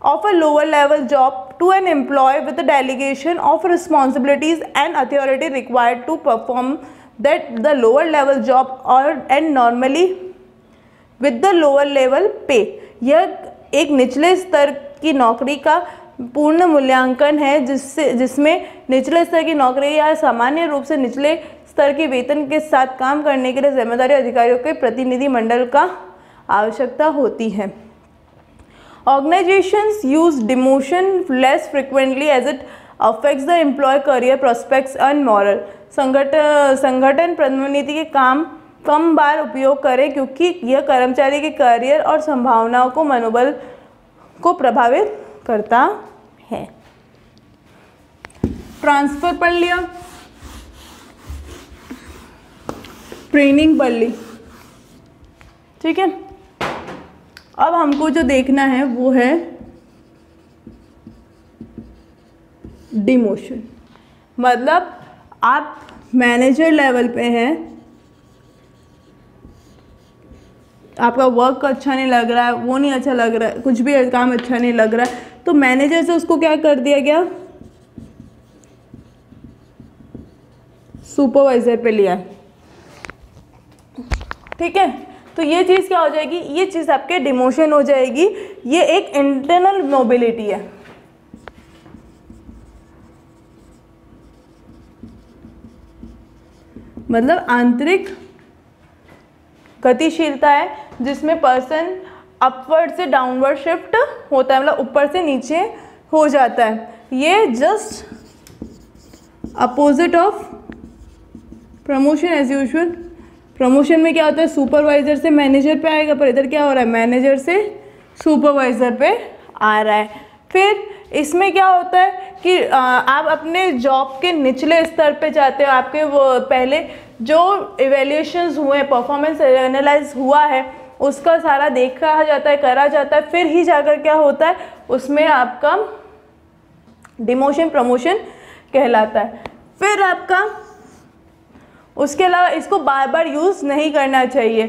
of a lower level job to an employee with the delegation of responsibilities and authority required to perform that the lower level job or and normally with the lower level pay। यह एक निचले स्तर की नौकरी का पूर्ण मूल्यांकन है जिसमें निचले स्तर की नौकरी या सामान्य रूप से निचले स्तर के वेतन के साथ काम करने के लिए जिम्मेदारी अधिकारियों के प्रतिनिधि मंडल का आवश्यकता होती है। Organizations use demotion less frequently as it affects the employee career prospects and morale। संगठन पदोन्नति के कम बार उपयोग करें क्योंकि यह कर्मचारी के करियर और संभावनाओं को मनोबल को प्रभावित करता है। ट्रांसफर पढ़ लिया, ट्रेनिंग पढ़ ली, ठीक है। अब हमको जो देखना है वो है डिमोशन। मतलब आप मैनेजर लेवल पे हैं, आपका वर्क अच्छा नहीं लग रहा है, वो नहीं अच्छा लग रहा है, कुछ भी काम अच्छा नहीं लग रहा है, तो मैनेजर से उसको क्या कर दिया गया, सुपरवाइजर पे लिया, ठीक है। तो ये चीज़ क्या हो जाएगी, ये चीज़ आपके डिमोशन हो जाएगी। ये एक इंटरनल मोबिलिटी है। मतलब आंतरिक गतिशीलता है जिसमें पर्सन अपवर्ड से डाउनवर्ड शिफ्ट होता है, मतलब ऊपर से नीचे हो जाता है। ये just opposite of promotion as usual. Promotion में क्या होता है, सुपरवाइजर से मैनेजर पे आएगा, पर इधर क्या हो रहा है, मैनेजर से सुपरवाइजर पे आ रहा है। फिर इसमें क्या होता है कि आप अपने जॉब के निचले स्तर पे जाते हो, आपके वो पहले जो इवैल्यूएशंस हुए, परफॉर्मेंस एनालाइज हुआ है, उसका सारा देखा जाता है, करा जाता है, फिर ही जाकर क्या होता है, उसमें आपका डिमोशन प्रमोशन कहलाता है। फिर आपका उसके अलावा इसको बार बार यूज़ नहीं करना चाहिए।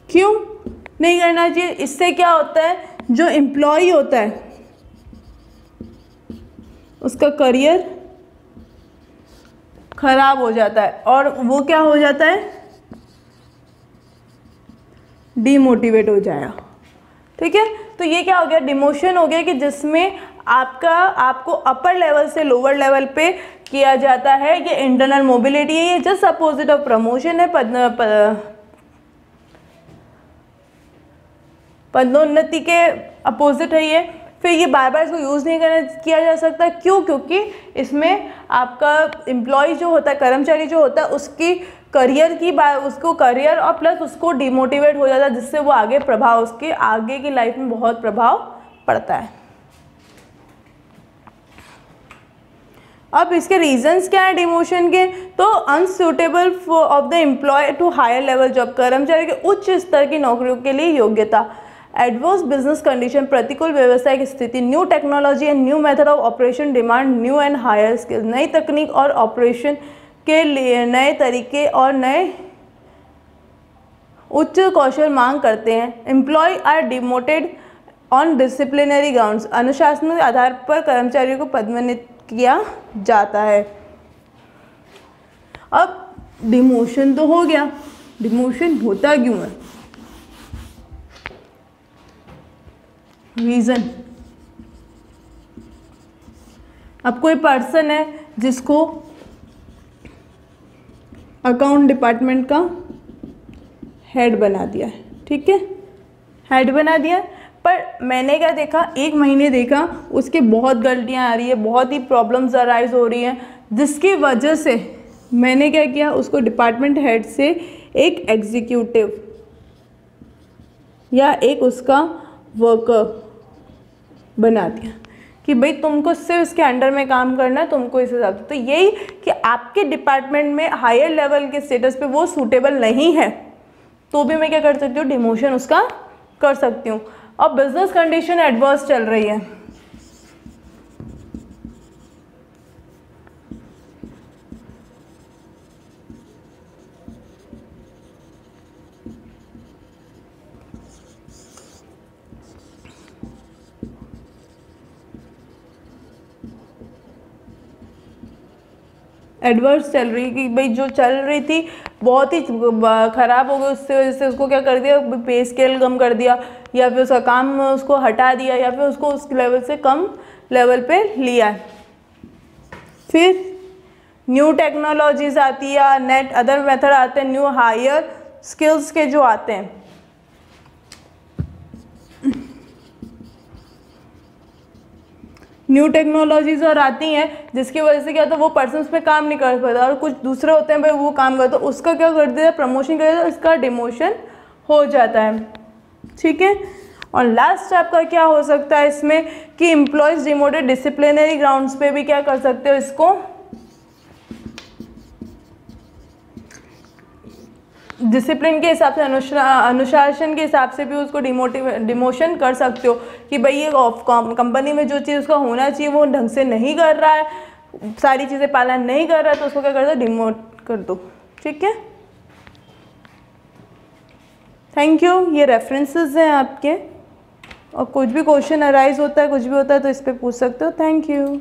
क्यों नहीं करना चाहिए? इससे क्या होता है, जो एम्प्लॉय होता है उसका करियर खराब हो जाता है और वो क्या हो जाता है, डीमोटिवेट हो जाएगा, ठीक है। तो ये क्या हो गया, डिमोशन हो गया कि जिसमें आपको अपर लेवल से लोअर लेवल पे किया जाता है। ये इंटरनल मोबिलिटी है, ये जस्ट अपोजिट ऑफ प्रमोशन है, पदोन्नति के अपोजिट है ये। फिर ये बार बार इसको यूज़ नहीं किया जा सकता। क्यों? क्योंकि इसमें आपका एम्प्लॉय जो होता है, कर्मचारी जो होता है, उसकी करियर की बात, उसको करियर और प्लस उसको डिमोटिवेट हो जाता है, जिससे वो आगे प्रभाव, उसके आगे की लाइफ में बहुत प्रभाव पड़ता है। अब इसके रीजंस क्या है डिमोशन के, तो unsuitable of the employee to higher level job, कर्मचारी के उच्च स्तर की नौकरियों के लिए योग्यता, एडवर्स बिजनेस कंडीशन, प्रतिकूल व्यवसायिक स्थिति, new technology and new method of operation demand new and higher skills, नई तकनीक और ऑपरेशन के लिए नए तरीके और नए उच्च कौशल मांग करते हैं। Employ are demoted on disciplinary grounds, अनुशासनिक आधार पर कर्मचारियों को पदोन्नत किया जाता है। अब डिमोशन तो हो गया, डिमोशन होता क्यों है, रीजन। अब कोई पर्सन है जिसको अकाउंट डिपार्टमेंट का हेड बना दिया है, ठीक है, हेड बना दिया, पर मैंने क्या देखा, एक महीने देखा उसके बहुत गलतियां आ रही है, बहुत ही प्रॉब्लम्स अराइज हो रही हैं, जिसकी वजह से मैंने क्या किया, उसको डिपार्टमेंट हेड से एक एग्जीक्यूटिव या एक उसका वर्कर बना दिया कि भाई तुमको सिर्फ इसके अंडर में काम करना है, तुमको इस हिसाब से। तो यही कि आपके डिपार्टमेंट में हायर लेवल के स्टेटस पे वो सूटेबल नहीं है, तो भी मैं क्या कर सकती हूँ, डिमोशन उसका कर सकती हूँ। अब बिजनेस कंडीशन एडवर्स चल रही है, एडवर्स चल रही कि भाई जो चल रही थी बहुत ही ख़राब हो गई, उससे वजह से उसको क्या कर दिया, पे स्केल कम कर दिया, या फिर उसका काम उसको हटा दिया, या फिर उसको उस लेवल से कम लेवल पे लिया। फिर न्यू टेक्नोलॉजीज आती है, नेट अदर मेथड आते हैं, न्यू हायर स्किल्स के जो आते हैं। न्यू टेक्नोलॉजीज और आती हैं जिसकी वजह से क्या होता है, वो पर्सन पे काम नहीं कर पाता और कुछ दूसरे होते हैं भाई वो काम करते, तो उसका क्या कर देता है, प्रमोशन कर देता है, इसका डिमोशन हो जाता है। ठीक है। और लास्ट आपका क्या हो सकता है इसमें कि एम्प्लॉयज डिमोटेड डिसिप्लिनरी ग्राउंड्स पे भी क्या कर सकते हो, इसको डिसिप्लिन के हिसाब से, अनुशासन के हिसाब से भी उसको डिमोशन कर सकते हो कि भाई ये कंपनी में जो चीज़ उसका होना चाहिए वो ढंग से नहीं कर रहा है, सारी चीज़ें पालन नहीं कर रहा है, तो उसको क्या कर दो, डिमोट कर दो। ठीक है। Thank you. ये रेफरेंसेस हैं आपके, और कुछ भी क्वेश्चन अराइज होता है, कुछ भी होता है तो इस पर पूछ सकते हो। Thank you.